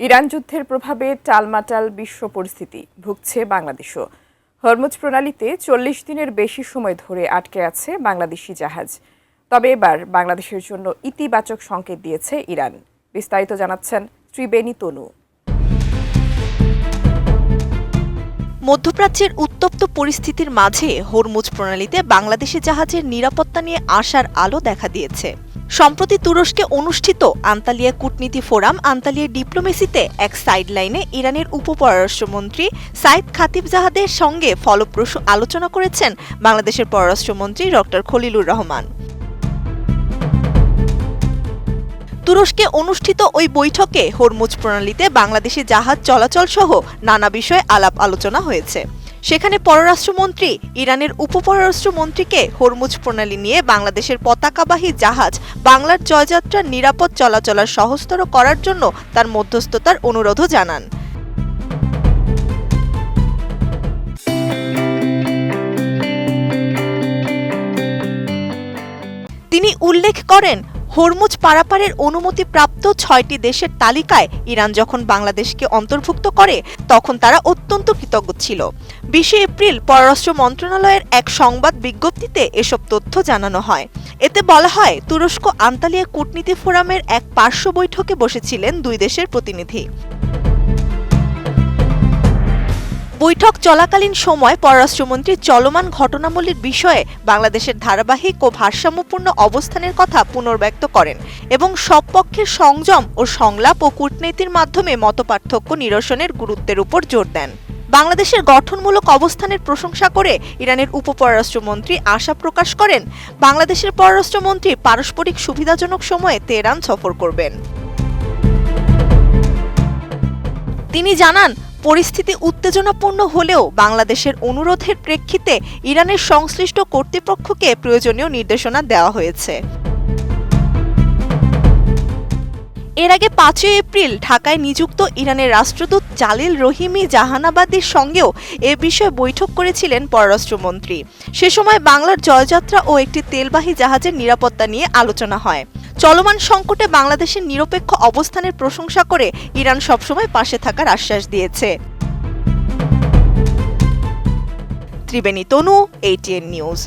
Iran যুদ্ধের প্রভাবে টালমাটাল বিশ্ব পরিস্থিতি ভুগছে বাংলাদেশও। হরমুজ প্রণালীতে ৪০ দিনের বেশি সময় ধরে আটকে আছে বাংলাদেশি জাহাজ। তবে এবার বাংলাদেশের জন্য ইতিবাচক সংকেত দিয়েছে ইরান। বিস্তারিত জানাচ্ছেন ত্রিবেণী তনু। মধ্যপ্রাচ্যের উত্তপ্ত পরিস্থিতির মাঝে হরমুজ প্রণালীতে বাংলাদেশি জাহাজের নিরাপত্তা নিয়ে আশার আলো দেখা দিয়েছে। সম্প্রতি তুরস্কে অনুষ্ঠিত আন্তালিয়া কূটনীতি ফোরাম আন্তালিয়া ডিপ্লোমেসিতে এক সাইডলাইনে ইরানের উপপররাষ্ট্রমন্ত্রী সাইদ খাতিবজাহাদের সঙ্গে ফলপ্রসূ আলোচনা করেছেন বাংলাদেশের পররাষ্ট্রমন্ত্রী ডক্টর খলিলুর রহমান। তুরস্কে অনুষ্ঠিত ওই বৈঠকে হরমুজ প্রণালীতে বাংলাদেশি জাহাজ চলাচল সহ নানা বিষয়ে আলাপ আলোচনা হয়েছে। সেখানে পররাষ্ট্রমন্ত্রী ইরানের উপপররাষ্ট্রমন্ত্রীকে হরমুজ প্রণালী নিয়ে বাংলাদেশের পতাকাবাহী জাহাজ বাংলার জয়যাত্রার নিরাপদ চলাচল সহজতর করার জন্য তার মধ্যস্থতার অনুরোধও জানান। তিনি উল্লেখ করেন, হরমুজ পারাপারের অনুমতিপ্রাপ্ত ৬টি দেশের তালিকায় ইরান যখন বাংলাদেশকে অন্তর্ভুক্ত করে তখন তারা অত্যন্ত কৃতজ্ঞ ছিল। ২০ এপ্রিল পররাষ্ট্র মন্ত্রণালয়ের এক সংবাদ বিজ্ঞপ্তিতে এসব তথ্য জানানো হয়। এতে বলা হয়, তুরস্ক আন্তালিয়া কূটনীতি ফোরামের এক পার্শ্ব বৈঠকে বসেছিলেন দুই দেশের প্রতিনিধি। বৈঠক চলাকালীন সময় পররাষ্ট্রমন্ত্রী চলমান ঘটনাবলীর বিষয়ে বাংলাদেশের ধারাবাহিক ও ভারসাম্যপূর্ণ অবস্থানের কথা পুনর্ব্যক্ত করেন এবং সব পক্ষের সংযম ও সংলাপ ও কূটনীতির মাধ্যমে মতপার্থক্য নিরসনের গুরুত্বের উপর জোর দেন। বাংলাদেশের গঠনমূলক অবস্থানের প্রশংসা করে ইরানের উপপররাষ্ট্রমন্ত্রী আশা প্রকাশ করেন, বাংলাদেশের পররাষ্ট্রমন্ত্রী পারস্পরিক সুবিধাজনক সময়ে তেহরান সফর করবেন। তিনি জানান, পরিস্থিতি উত্তেজনাপূর্ণ হলেও বাংলাদেশের অনুরোধের প্রেক্ষিতে ইরানের সংশ্লিষ্ট কর্তৃপক্ষকে প্রয়োজনীয় নির্দেশনা দেওয়া হয়েছে। এর আগে ৫ এপ্রিল ঢাকায় নিযুক্ত ইরানের রাষ্ট্রদূত জালিল রহিমি জাহানাবাদীর সঙ্গেও এ বিষয়ে বৈঠক করেছিলেন পররাষ্ট্রমন্ত্রী। সে সময় বাংলার জয়যাত্রা ও একটি তেলবাহী জাহাজের নিরাপত্তা নিয়ে আলোচনা হয়। চলমান সংকটে বাংলাদেশের নিরপেক্ষ অবস্থানের প্রশংসা করে ইরান সবসময় পাশে থাকার আশ্বাস দিয়েছে। ত্রিবেণী তনু, ATN নিউজ।